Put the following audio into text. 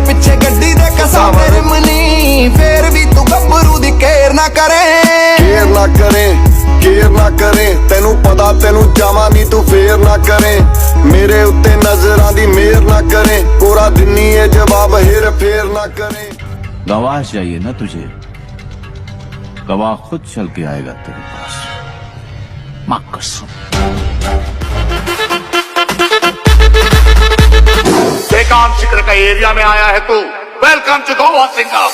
ਪਿੱਛੇ ਗੱਡੀ ਦੇ ਕਸਾਂ ਤੇਰੇ ਮਨੀ ਫੇਰ ਵੀ ਤੂੰ ਗੱਭਰੂ ਦੀ ਕੇਰ ਨਾ ਕਰੇ ਕੇਰ ਨਾ ਕਰੇ ਤੈਨੂੰ ਪਤਾ ਤੈਨੂੰ ਜਾਵਾਂ ਨੀ ਤੂੰ ਫੇਰ ਨਾ ਕਰੇ ਮੇਰੇ ਉੱਤੇ ਨਜ਼ਰਾਂ ਦੀ ਮੇਰ ਨਾ ਕਰੇ ਕੋਰਾ ਦਿਨੀ ਇਹ ਜਵਾਬ ਹੇਰ ਫੇਰ ਨਾ ਕਰੇ गवाह चाहिए ना तुझे गवाह खुद चल के आएगा तेरे पास माँ कसम बेकाम शिखर का एरिया में आया है तू वेलकम टू गोवा सिंगर